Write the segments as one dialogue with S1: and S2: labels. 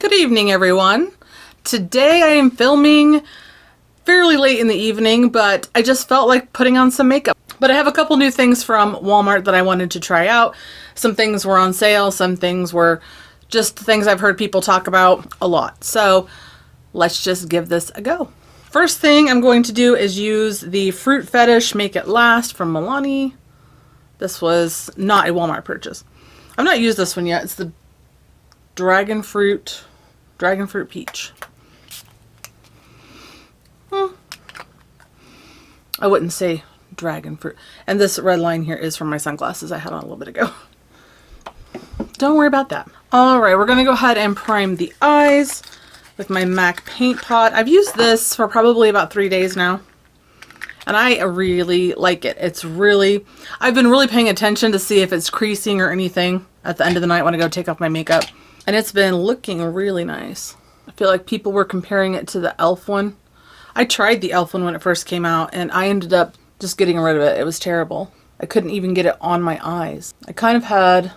S1: Good evening, everyone. Today I am filming fairly late in the evening, but I just felt like putting on some makeup. But I have a couple new things from Walmart that I wanted to try out. Some things were on sale, some things were just things I've heard people talk about a lot. So let's just give this a go. First thing I'm going to do is use the Fruit Fetish Make It Last from Milani. This was not a Walmart purchase. I've not used this one yet. It's the Dragon Fruit Peach. I wouldn't say dragon fruit. And this red line here is from my sunglasses I had on a little bit ago. Don't worry about that. Alright, we're going to go ahead and prime the eyes with my MAC Paint Pot. I've used this for probably about 3 days now. And I really like it. I've been really paying attention to see if it's creasing or anything at the end of the night when I go take off my makeup. And it's been looking really nice. I feel like people were comparing it to the e.l.f. one. I tried the e.l.f. one when it first came out and I ended up just getting rid of it. It was terrible. I couldn't even get it on my eyes. I kind of had,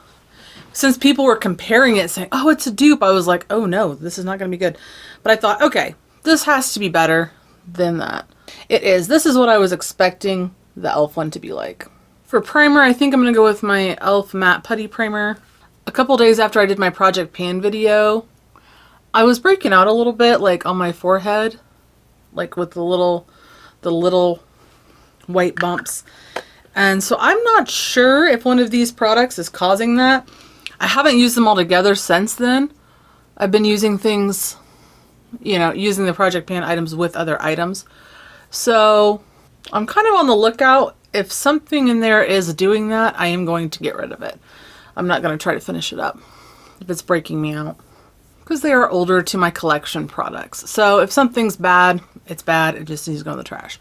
S1: since people were comparing it saying, oh, it's a dupe, I was like, oh no, this is not going to be good. But I thought, okay, this has to be better than that. It is. This is what I was expecting the e.l.f. one to be like. For primer, I think I'm going to go with my e.l.f. Matte Putty Primer. A couple days after I did my Project Pan video, I was breaking out a little bit, like on my forehead, like with the little white bumps. And so I'm not sure if one of these products is causing that. I haven't used them all together since then. I've been using things, you know, using the Project Pan items with other items. So I'm kind of on the lookout. If something in there is doing that, I am going to get rid of it. I'm not going to try to finish it up if it's breaking me out, because they are older to my collection products. So if something's bad, it's bad. It just needs to go in the trash.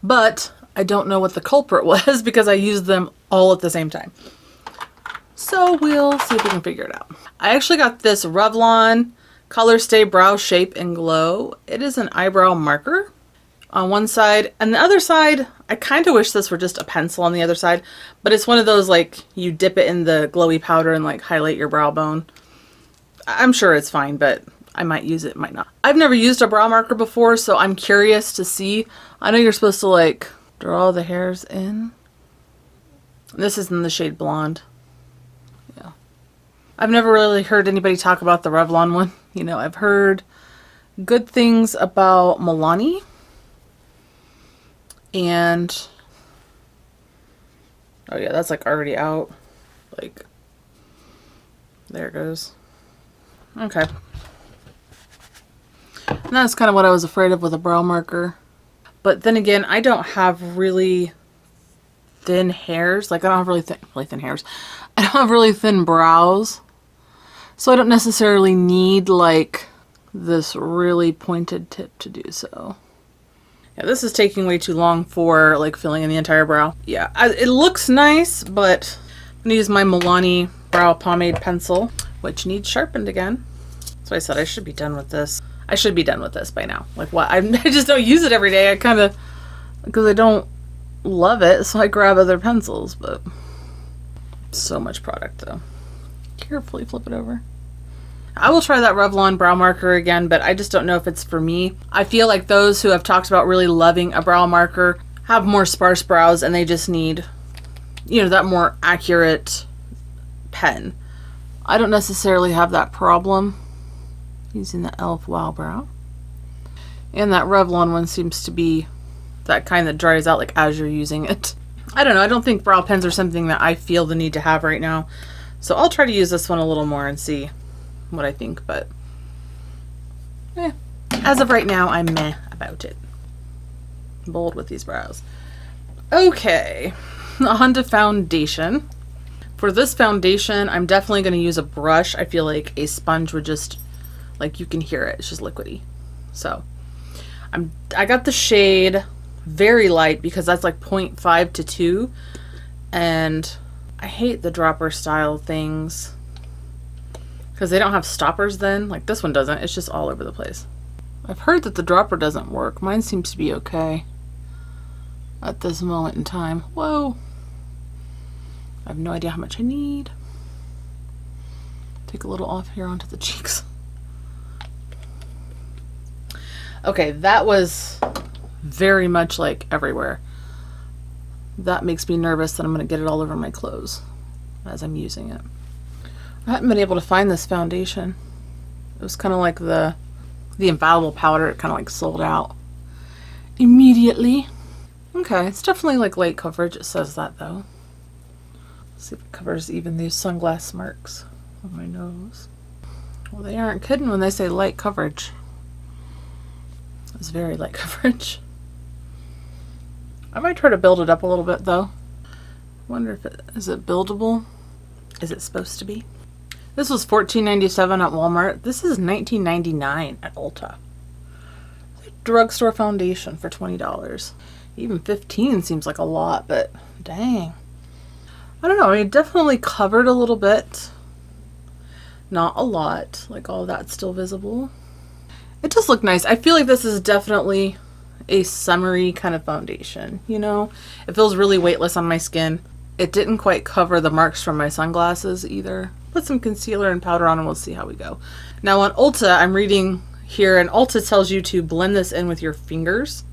S1: But I don't know what the culprit was because I used them all at the same time. So we'll see if we can figure it out. I actually got this Revlon Colorstay Brow Shape and Glow. It is an eyebrow marker on one side, and the other side, I kind of wish this were just a pencil on the other side, but it's one of those, like, you dip it in the glowy powder and like highlight your brow bone. I'm sure it's fine, but I might use it, might not. I've never used a brow marker before, so I'm curious to see. I know you're supposed to like draw the hairs in. This is in the shade Blonde. Yeah. I've never really heard anybody talk about the Revlon one. You know, I've heard good things about Milani. And oh yeah, that's like already out. Like, there it goes. Okay. And that's kind of what I was afraid of with a brow marker. But then again, I don't have really thin hairs. Like, I don't have really thin hairs. I don't have really thin brows. So I don't necessarily need like this really pointed tip to do so. Yeah, this is taking way too long for like filling in the entire brow. Yeah, it looks nice, but I'm gonna use my Milani brow pomade pencil, which needs sharpened again. So I said I should be done with this. I should be done with this by now. Like, what? I just don't use it every day. I kind of, because I don't love it, so I grab other pencils, but so much product though. Carefully flip it over. I will try that Revlon brow marker again, but I just don't know if it's for me. I feel like those who have talked about really loving a brow marker have more sparse brows and they just need, you know, that more accurate pen. I don't necessarily have that problem using the e.l.f. Wow Brow. And that Revlon one seems to be that kind that dries out like as you're using it. I don't know. I don't think brow pens are something that I feel the need to have right now. So I'll try to use this one a little more and see what I think, but as of right now, I'm meh about it. Bold with these brows. Okay, on to foundation. For this foundation, I'm definitely going to use a brush. I feel like a sponge would just, like, you can hear it. It's just liquidy. So I got the shade Very Light because that's like 0.5 to 2, and I hate the dropper style things because they don't have stoppers then. Like, this one doesn't. It's just all over the place. I've heard that the dropper doesn't work. Mine seems to be okay at this moment in time. Whoa. I have no idea how much I need. Take a little off here onto the cheeks. Okay, that was very much like everywhere. That makes me nervous that I'm going to get it all over my clothes as I'm using it. I haven't been able to find this foundation. It was kind of like the infallible powder. It kind of like sold out immediately. Okay, it's definitely like light coverage. It says that though. Let's see if it covers even these sunglass marks on my nose. Well, they aren't kidding when they say light coverage. It's very light coverage. I might try to build it up a little bit though. Wonder if is it buildable? Is it supposed to be? This was $14.97 at Walmart. This is $19.99 at Ulta. Drugstore foundation for $20. Even $15 seems like a lot, but dang. I don't know. I mean, it definitely covered a little bit. Not a lot. Like all that's still visible. It does look nice. I feel like this is definitely a summery kind of foundation, you know? It feels really weightless on my skin. It didn't quite cover the marks from my sunglasses either. Put some concealer and powder on and we'll see how we go. Now on Ulta, I'm reading here, and Ulta tells you to blend this in with your fingers.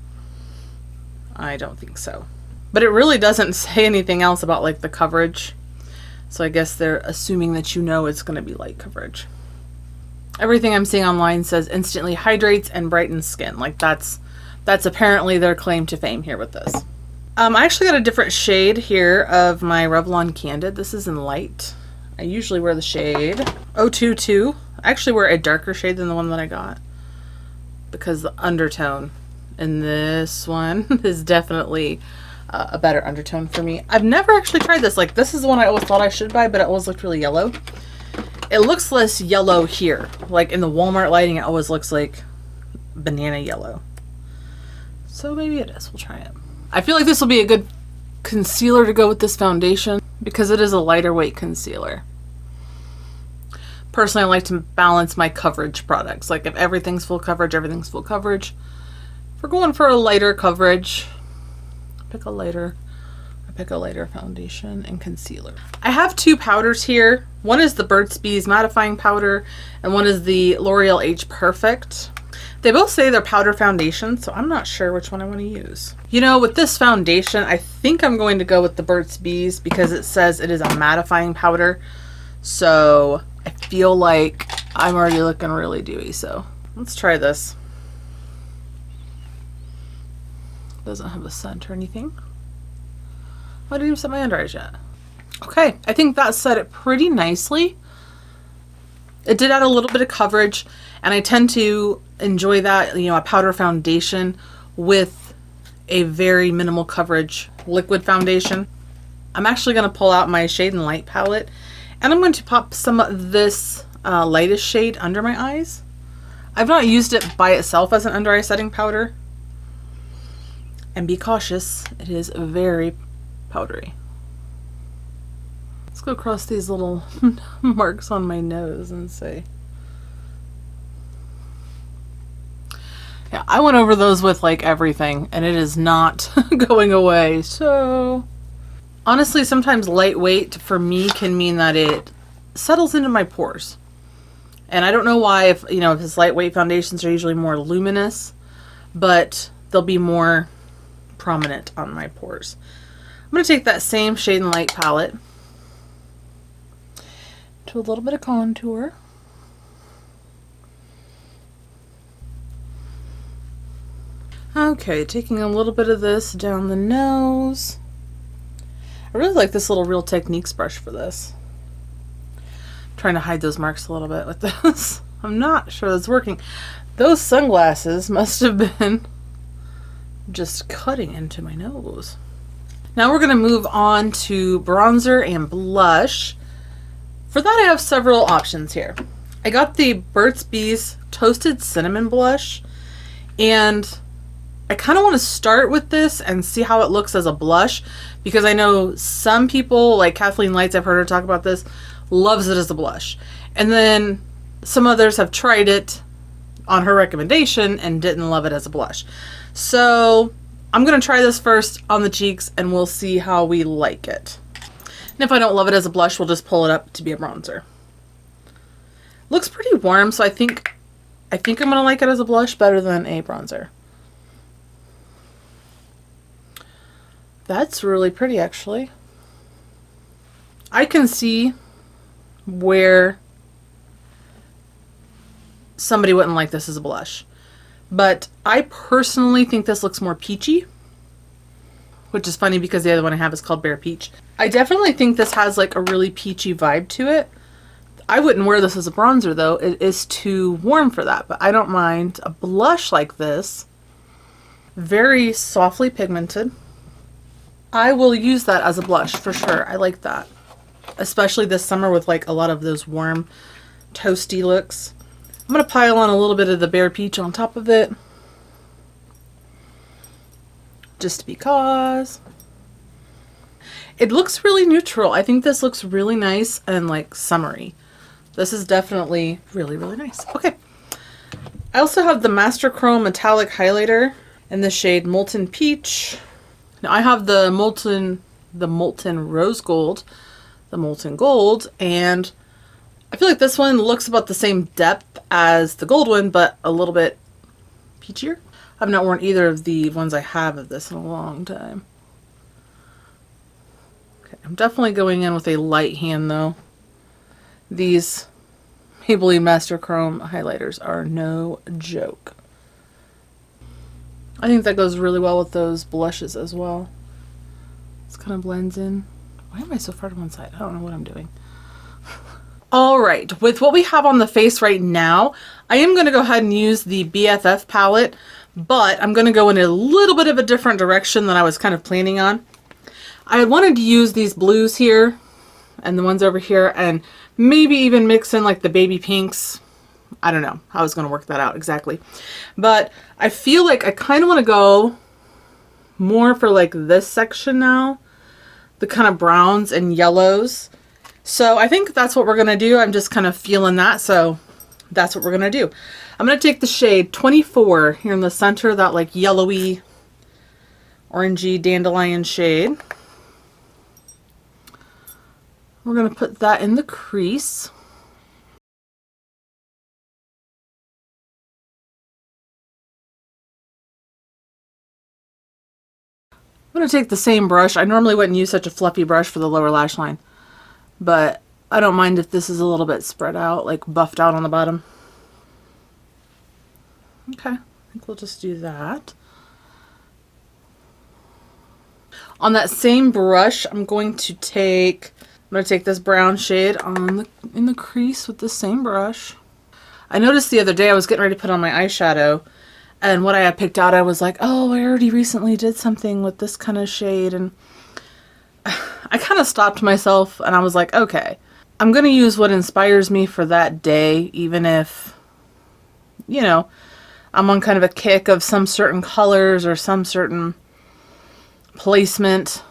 S1: I don't think so. But it really doesn't say anything else about like the coverage. So I guess they're assuming that you know it's going to be light coverage. Everything I'm seeing online says instantly hydrates and brightens skin. Like that's apparently their claim to fame here with this. I actually got a different shade here of my Revlon Candid. This is in light. I usually wear the shade 022. I actually wear a darker shade than the one that I got because the undertone in this one is definitely a better undertone for me. I've never actually tried this. Like this is the one I always thought I should buy, but it always looked really yellow. It looks less yellow here. Like in the Walmart lighting, it always looks like banana yellow. So maybe it is. We'll try it. I feel like this will be a good concealer to go with this foundation because it is a lighter weight concealer. Personally, I like to balance my coverage products. Like if everything's full coverage, everything's full coverage. If we're going for a lighter coverage, pick a lighter foundation and concealer. I have two powders here. One is the Burt's Bees mattifying powder and one is the L'Oreal Age Perfect. They both say they're powder foundation, so I'm not sure which one I want to use. You know, with this foundation, I think I'm going to go with the Burt's Bees because it says it is a mattifying powder. So I feel like I'm already looking really dewy, so let's try this. Doesn't have a scent or anything. I didn't even set my under eyes yet. Okay, I think that set it pretty nicely. It did add a little bit of coverage, and I tend to enjoy that, you know, a powder foundation with a very minimal coverage liquid foundation. I'm actually going to pull out my Shade and Light palette, and I'm going to pop some of this lightest shade under my eyes. I've not used it by itself as an under eye setting powder. And be cautious, it is very powdery. Let's go across these little marks on my nose and see. Yeah, I went over those with like everything and it is not going away. So honestly, sometimes lightweight for me can mean that it settles into my pores. And I don't know why, if you know, if it's lightweight foundations are usually more luminous, but they'll be more prominent on my pores. I'm going to take that same Shade and Light palette, do a little bit of contour. Okay, taking a little bit of this down the nose. I really like this little Real Techniques brush for this. I'm trying to hide those marks a little bit with this. I'm not sure that's working. Those sunglasses must have been just cutting into my nose. Now we're going to move on to bronzer and blush. For that, I have several options here. I got the Burt's Bees Toasted Cinnamon Blush, and I kind of want to start with this and see how it looks as a blush, because I know some people, like Kathleen Lights, I've heard her talk about this, loves it as a blush. And then some others have tried it on her recommendation and didn't love it as a blush. So I'm going to try this first on the cheeks and we'll see how we like it. And if I don't love it as a blush, we'll just pull it up to be a bronzer. Looks pretty warm, so I think I think I'm going to like it as a blush better than a bronzer. That's really pretty, actually. I can see where somebody wouldn't like this as a blush. But I personally think this looks more peachy, which is funny because the other one I have is called Bare Peach. I definitely think this has like a really peachy vibe to it. I wouldn't wear this as a bronzer though. It is too warm for that, but I don't mind a blush like this. Very softly pigmented. I will use that as a blush for sure. I like that. Especially this summer with like a lot of those warm, toasty looks. I'm going to pile on a little bit of the Bare Peach on top of it. Just because. It looks really neutral. I think this looks really nice and like summery. This is definitely really, really nice. Okay. I also have the Master Chrome Metallic Highlighter in the shade Molten Peach. Now I have the Molten Rose Gold, the Molten Gold, and I feel like this one looks about the same depth as the gold one, but a little bit peachier. I've not worn either of the ones I have of this in a long time. Okay, I'm definitely going in with a light hand though. These Maybelline Master Chrome highlighters are no joke. I think that goes really well with those blushes as well. This kind of blends in. Why am I so far to one side? I don't know what I'm doing. All right, with what we have on the face right now, I am going to go ahead and use the Bff palette, but I'm going to go in a little bit of a different direction than I was kind of planning on. I wanted to use these blues here and the ones over here and maybe even mix in like the baby pinks. I don't know how I was going to work that out exactly. But I feel like I kind of want to go more for like this section now. The kind of browns and yellows. So I think that's what we're going to do. I'm just kind of feeling that. So that's what we're going to do. I'm going to take the shade 24 here in the center, that like yellowy, orangey dandelion shade. We're going to put that in the crease. I'm going to take the same brush. I normally wouldn't use such a fluffy brush for the lower lash line, but I don't mind if this is a little bit spread out, like buffed out on the bottom. Okay, I think we'll just do that. On that same brush, I'm going to take this brown shade in the crease with the same brush. I noticed the other day I was getting ready to put on my eyeshadow, and what I had picked out, I was like, oh, I already recently did something with this kind of shade, and I kind of stopped myself, and I was like, okay, I'm going to use what inspires me for that day, even if, you know, I'm on kind of a kick of some certain colors or some certain placement.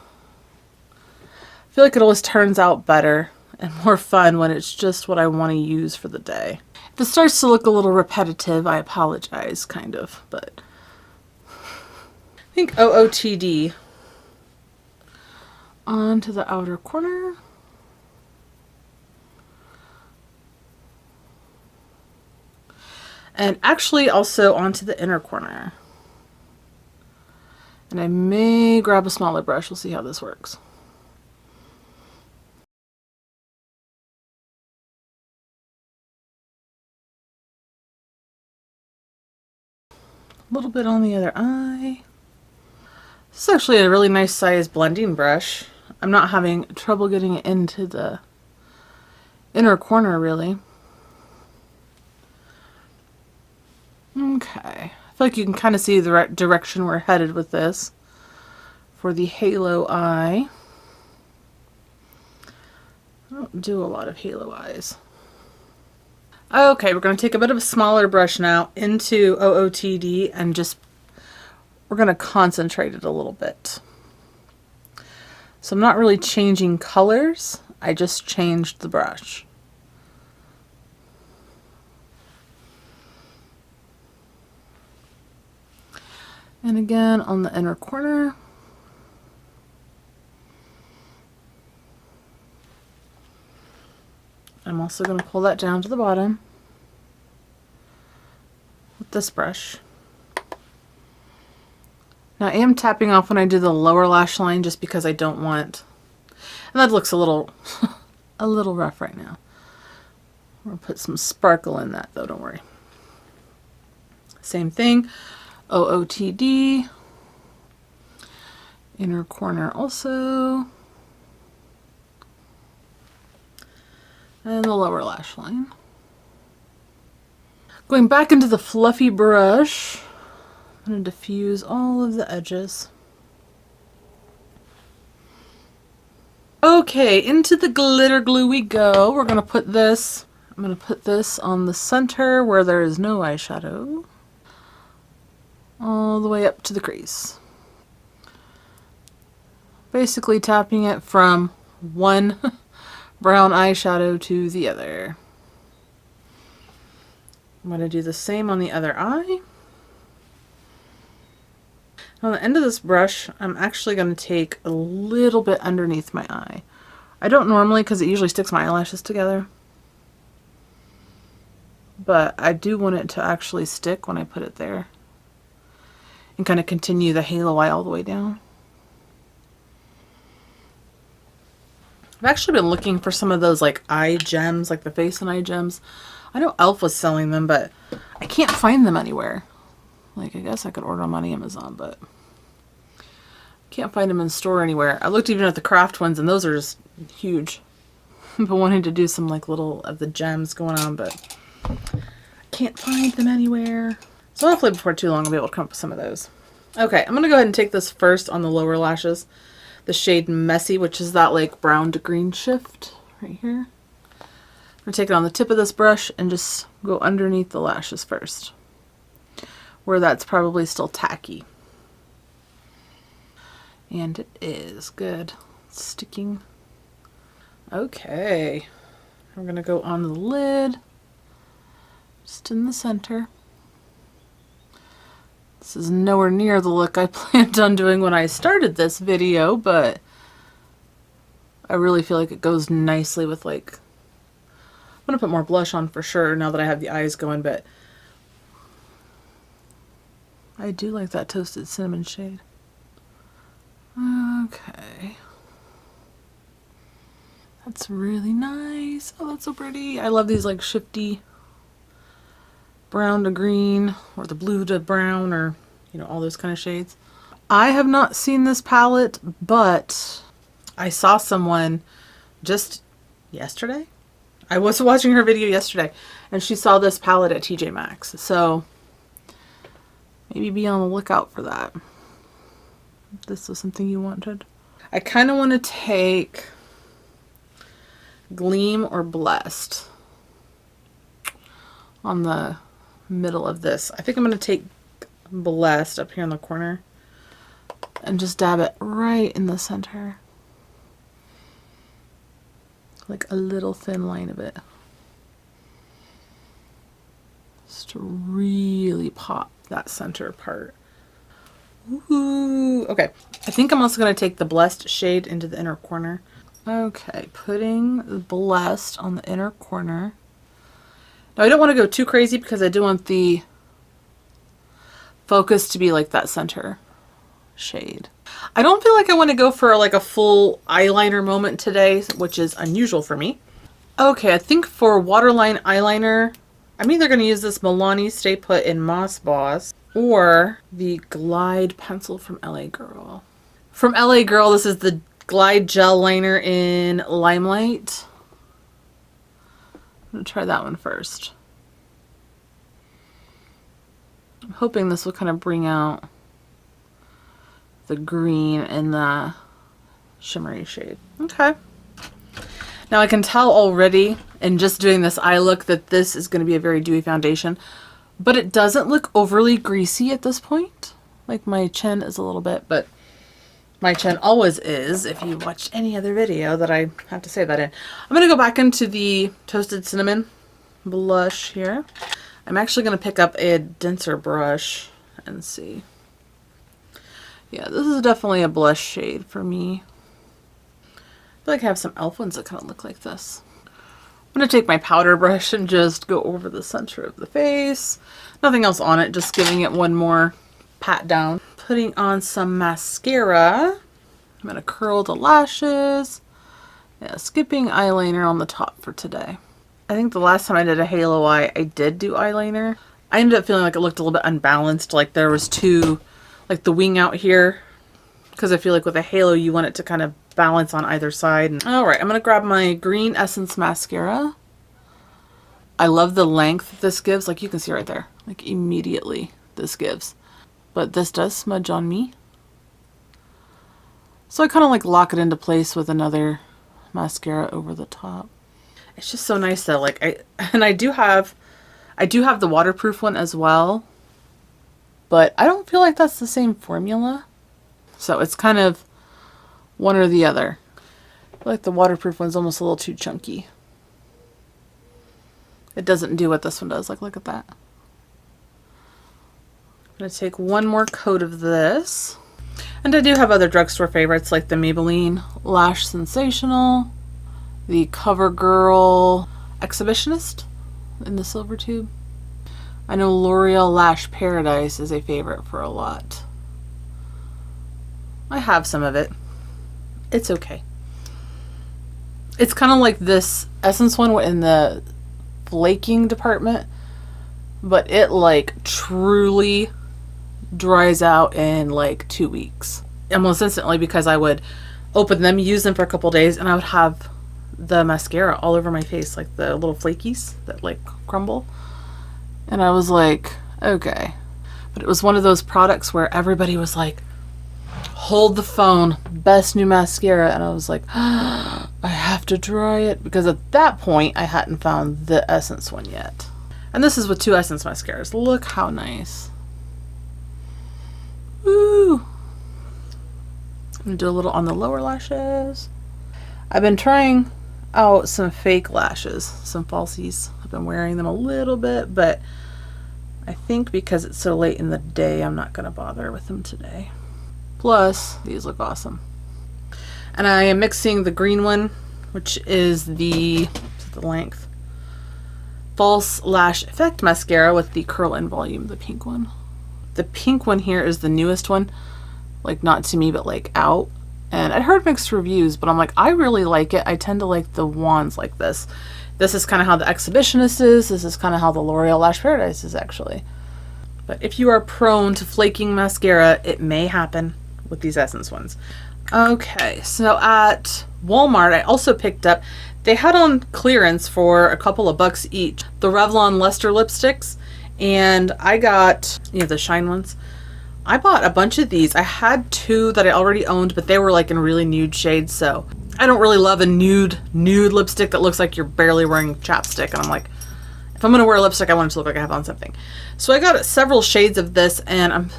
S1: I feel like it always turns out better and more fun when it's just what I want to use for the day. If it starts to look a little repetitive, I apologize, kind of, but I think OOTD onto the outer corner. And actually also onto the inner corner. And I may grab a smaller brush. We'll see how this works. A little bit on the other eye. This is actually a really nice size blending brush. I'm not having trouble getting it into the inner corner really. Okay, I feel like you can kind of see the direction we're headed with this for the halo eye. I don't do a lot of halo eyes. Okay, we're going to take a bit of a smaller brush now into OOTD and just, we're going to concentrate it a little bit. So I'm not really changing colors, I just changed the brush. And again on the inner corner. I'm also going to pull that down to the bottom. with this brush. Now I am tapping off when I do the lower lash line just because I don't want, and that looks a little a little rough right now. I'm gonna put some sparkle in that though, don't worry. Same thing, OOTD, inner corner also, and the lower lash line. Going back into the fluffy brush, I'm going to diffuse all of the edges. Okay, into the glitter glue we go. We're going to put this, I'm going to put this on the center where there is no eyeshadow, all the way up to the crease. Basically tapping it from one brown eyeshadow to the other. I'm going to do the same on the other eye. On the end of this brush, I'm actually going to take a little bit underneath my eye. I don't normally because it usually sticks my eyelashes together. But I do want it to actually stick when I put it there. And kind of continue the halo eye all the way down. I've actually been looking for some of those like eye gems, like the face and eye gems. I know e.l.f. was selling them, but I can't find them anywhere. Like, I guess I could order them on Amazon, but can't find them in store anywhere. I looked even at the craft ones, and those are just huge. I've been wanting to do some like little of the gems going on, but can't find them anywhere. So hopefully before too long I'll be able to come up with some of those. Okay, I'm going to go ahead and take this first on the lower lashes. The shade Messy, which is that like brown to green shift right here. I'm going to take it on the tip of this brush and just go underneath the lashes first, where that's probably still tacky. And it is good. It's sticking. Okay. I'm going to go on the lid, just in the center. This is nowhere near the look I planned on doing when I started this video, but I really feel like it goes nicely with like, I'm going to put more blush on for sure now that I have the eyes going, but I do like that toasted cinnamon shade. Okay. That's really nice. Oh, that's so pretty. I love these like shifty brown to green or the blue to brown or, you know, all those kind of shades. I have not seen this palette, but I saw someone just yesterday. I was watching her video yesterday and she saw this palette at TJ Maxx. So maybe be on the lookout for that. If this was something you wanted. I kind of want to take Gleam or Blessed on the middle of this. I think I'm going to take Blessed up here in the corner and just dab it right in the center. Like a little thin line of it. Just to really pop that center part. Ooh, okay. I think I'm also going to take the Blessed shade into the inner corner. Okay, putting the Blessed on the inner corner. Now I don't want to go too crazy because I do want the focus to be like that center shade. I don't feel like I want to go for like a full eyeliner moment today, which is unusual for me. Okay, I think for waterline eyeliner, I'm either going to use this Milani Stay Put in Moss Boss or the Glide pencil from LA Girl. From LA Girl, this is the Glide Gel Liner in Limelight. I'm going to try that one first. I'm hoping this will kind of bring out the green in the shimmery shade. Okay. Now I can tell already in just doing this eye look that this is going to be a very dewy foundation, but it doesn't look overly greasy at this point. Like my chin is a little bit, but my chin always is if you watch any other video that I have to say that in. I'm going to go back into the Toasted Cinnamon blush here. I'm actually going to pick up a denser brush and see. Yeah, this is definitely a blush shade for me. I feel like I have some e.l.f. ones that kind of look like this. I'm going to take my powder brush and just go over the center of the face. Nothing else on it, just giving it one more pat down. Putting on some mascara. I'm going to curl the lashes. Yeah, skipping eyeliner on the top for today. I think the last time I did a halo eye, I did do eyeliner. I ended up feeling like it looked a little bit unbalanced, like there was too, like the wing out here. Because I feel like with a halo, you want it to kind of balance on either side. Alright, I'm going to grab my Green Essence mascara. I love the length this gives. Like you can see right there. Like immediately this gives. But this does smudge on me. So I kind of like lock it into place with another mascara over the top. It's just so nice though. Like I do have the waterproof one as well. But I don't feel like that's the same formula. So it's kind of one or the other. I feel like the waterproof one's almost a little too chunky. It doesn't do what this one does. Like, look at that. I'm going to take one more coat of this. And I do have other drugstore favorites like the Maybelline Lash Sensational, the CoverGirl Exhibitionist in the silver tube. I know L'Oreal Lash Paradise is a favorite for a lot. I have some of it. It's okay. It's kind of like this Essence one in the flaking department, but it like truly dries out in like 2 weeks. Almost instantly, because I would open them, use them for a couple days, and I would have the mascara all over my face, like the little flakies that like crumble. And I was like, okay. But it was one of those products where everybody was like, hold the phone, best new mascara. And I was like, I have to try it, because at that point I hadn't found the Essence one yet. And this is with 2 Essence mascaras. Look how nice. Woo! I'm gonna do a little on the lower lashes. I've been trying out some fake lashes, some falsies. I've been wearing them a little bit, but I think because it's so late in the day, I'm not gonna bother with them today. Plus, these look awesome. And I am mixing the green one, which is the length, False Lash Effect Mascara, with the Curl and Volume, the pink one. The pink one here is the newest one. Like, not to me, but like out. And I'd heard mixed reviews, but I'm like, I really like it. I tend to like the wands like this. This is kind of how the Exhibitionist is. This is kind of how the L'Oreal Lash Paradise is, actually. But if you are prone to flaking mascara, it may happen with these Essence ones. Okay, so at Walmart, I also picked up, they had on clearance for a couple of bucks each, the Revlon Luster lipsticks. And I got, you know, the shine ones. I bought a bunch of these. I had 2 that I already owned, but they were like in really nude shades. So I don't really love a nude lipstick that looks like you're barely wearing chapstick. And I'm like, if I'm going to wear lipstick, I want it to look like I have on something. So I got several shades of this, and I'm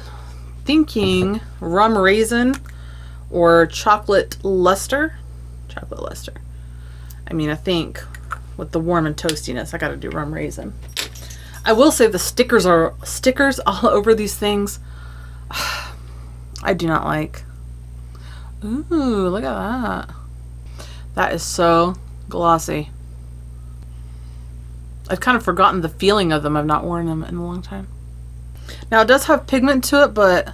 S1: thinking Rum Raisin or Chocolate Luster. Chocolate Luster. I mean, I think with the warm and toastiness, I got to do Rum Raisin. I will say the stickers all over these things. I do not like. Ooh, look at that. That is so glossy. I've kind of forgotten the feeling of them. I've not worn them in a long time. Now, it does have pigment to it, but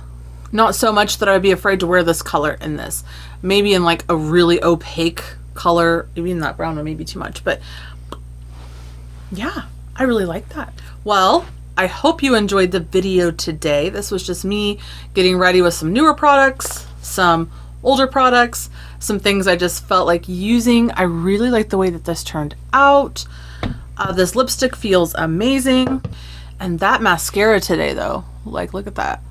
S1: not so much that I'd be afraid to wear this color in this. Maybe in like a really opaque color. Maybe in that brown one, maybe too much. But yeah, I really like that. Well, I hope you enjoyed the video today. This was just me getting ready with some newer products, some older products, some things I just felt like using. I really like the way that this turned out. This lipstick feels amazing. And that mascara today, though, like, look at that.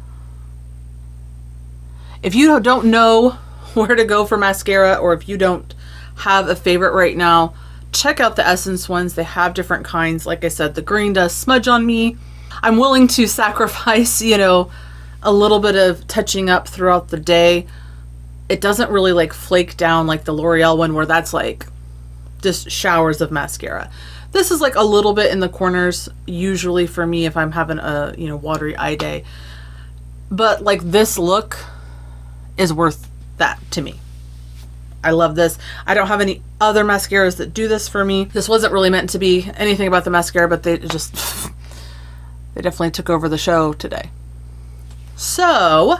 S1: If you don't know where to go for mascara, or if you don't have a favorite right now, check out the Essence ones. They have different kinds. Like I said, the green does smudge on me. I'm willing to sacrifice, you know, a little bit of touching up throughout the day. It doesn't really like flake down like the L'Oreal one, where that's like just showers of mascara. This is like a little bit in the corners, usually for me if I'm having a, you know, watery eye day. But like this look is worth that to me. I love this. I don't have any other mascaras that do this for me. This wasn't really meant to be anything about the mascara, but they just, they definitely took over the show today. So,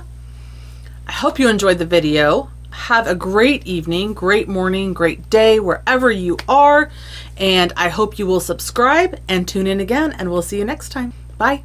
S1: I hope you enjoyed the video. Have a great evening, great morning, great day, wherever you are. And I hope you will subscribe and tune in again, and we'll see you next time. Bye.